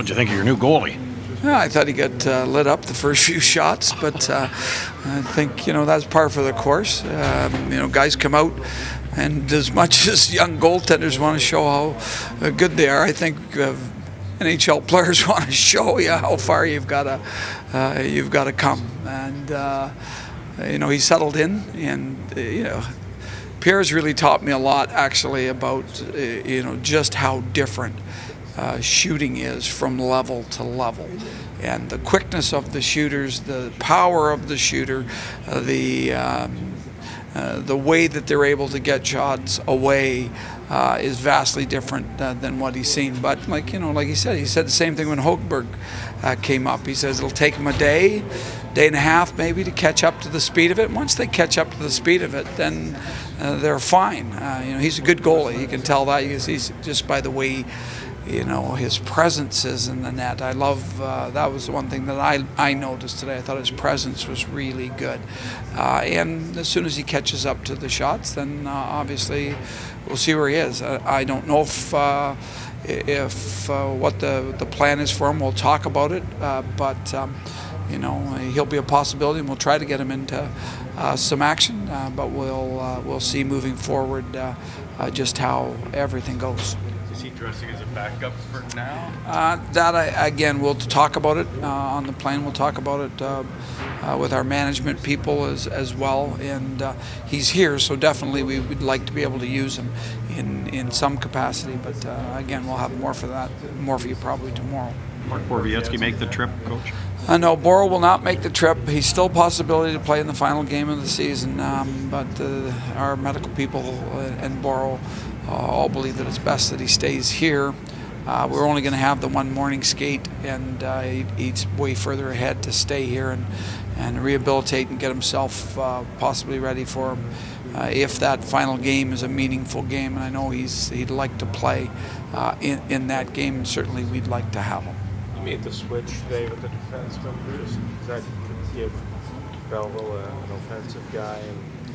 What do you think of your new goalie? Yeah, I thought he got lit up the first few shots, but I think, that's par for the course. Guys come out, and as much as young goaltenders want to show how good they are, I think NHL players want to show you how far you've got to come. And he settled in, and Pierre's really taught me a lot, actually, about just how different shooting is from level to level, and the quickness of the shooters, the power of the shooter, the way that they're able to get shots away is vastly different than what he's seen. But like he said the same thing when Hochberg came up. He says it'll take him a day and a half maybe to catch up to the speed of it. And once they catch up to the speed of it, then they're fine. He's a good goalie. You can tell that. He's just by the way his presence is in the net. I love that was the one thing that I noticed today. I thought his presence was really good, and as soon as he catches up to the shots, then obviously we'll see where he is. I don't know if what the plan is for him. We'll talk about it, but he'll be a possibility, and we'll try to get him into some action. But we'll see moving forward just how everything goes. Is he dressing as a backup for now? Again, we'll talk about it on the plane. We'll talk about it with our management people as well. And he's here, so definitely we would like to be able to use him in some capacity. But again, we'll have more for you probably tomorrow. Mark Borowiecki make the trip, Coach? No, Boro will not make the trip. He's still a possibility to play in the final game of the season, but our medical people and Boro all believe that it's best that he stays here. We're only going to have the one morning skate, and he's way further ahead to stay here and rehabilitate and get himself possibly ready for if that final game is a meaningful game. And I know he'd like to play in that game, and certainly we'd like to have him. You made the switch today with the defenseman. Does that give Belleville an offensive guy?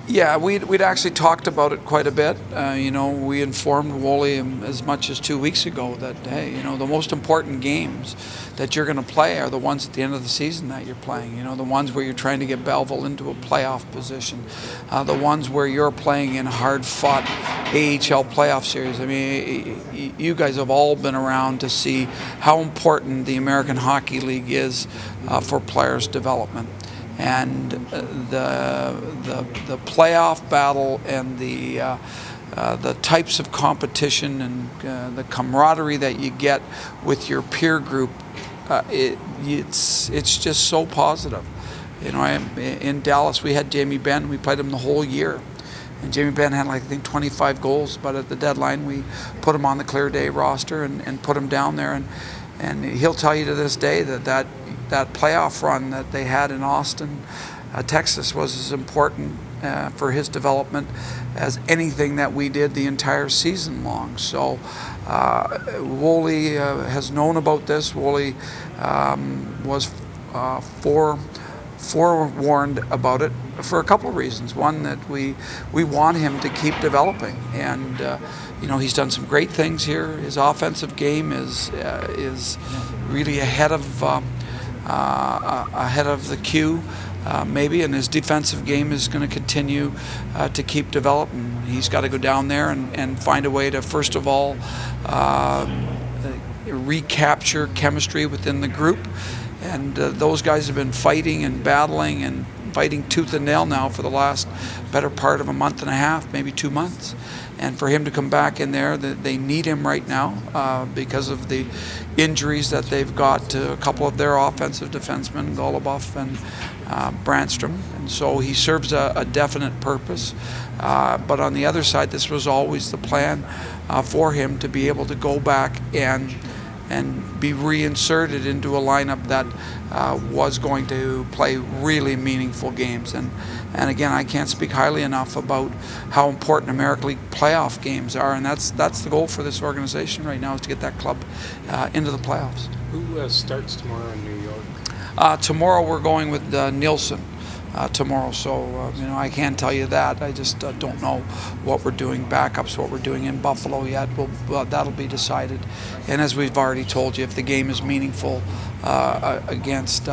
Yeah, we'd actually talked about it quite a bit. We informed Woolley as much as 2 weeks ago that, hey, the most important games that you're going to play are the ones at the end of the season that you're playing. The ones where you're trying to get Belleville into a playoff position, the ones where you're playing in hard-fought AHL playoff series. I mean, you guys have all been around to see how important the American Hockey League is for players' development. And the playoff battle and the types of competition and the camaraderie that you get with your peer group, it's just so positive. In Dallas we had Jamie Benn. We played him the whole year, and Jamie Benn had I think 25 goals. But at the deadline we put him on the clear day roster and put him down there, and he'll tell you to this day that playoff run that they had in Austin, Texas, was as important for his development as anything that we did the entire season long. So Woolley has known about this. Woolley was forewarned about it for a couple of reasons. One, that we want him to keep developing, and he's done some great things here. His offensive game is really ahead of the queue, maybe, and his defensive game is going to continue to keep developing. He's got to go down there and find a way to, first of all, recapture chemistry within the group. And those guys have been fighting and battling and fighting tooth and nail now for the last better part of a month and a half, maybe 2 months. And for him to come back in there, they need him right now because of the injuries that they've got to a couple of their offensive defensemen, Goluboff and Brandstrom. And so he serves a definite purpose. But on the other side, this was always the plan for him to be able to go back and be reinserted into a lineup that was going to play really meaningful games. And again, I can't speak highly enough about how important American League playoff games are, and that's the goal for this organization right now, is to get that club into the playoffs. Who starts tomorrow in New York? Tomorrow we're going with Nielsen. tomorrow. So, you know, I can't tell you that. I just don't know what we're doing, backups, what we're doing in Buffalo yet. That'll be decided. And as we've already told you, if the game is meaningful against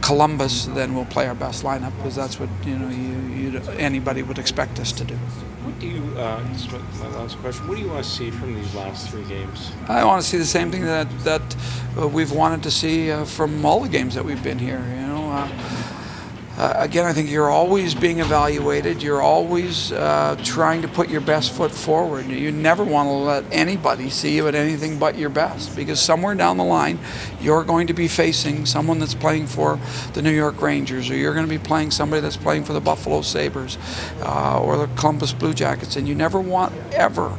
Columbus, then we'll play our best lineup, because that's what, you know, anybody would expect us to do. What do you, this is my last question, what do you want to see from these last 3 games? I want to see the same thing that we've wanted to see from all the games that we've been here. You know, again, I think you're always being evaluated. You're always trying to put your best foot forward. You never want to let anybody see you at anything but your best, because somewhere down the line you're going to be facing someone that's playing for the New York Rangers, or you're going to be playing somebody that's playing for the Buffalo Sabres or the Columbus Blue Jackets, and you never want ever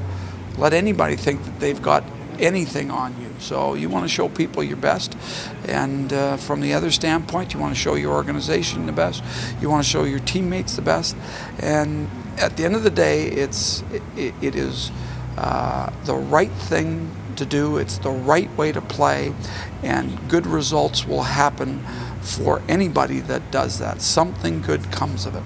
let anybody think that they've got anything on you. So you want to show people your best, and from the other standpoint, you want to show your organization the best. You want to show your teammates the best, and at the end of the day, it is the right thing to do. It's the right way to play, and good results will happen for anybody that does that. Something good comes of it.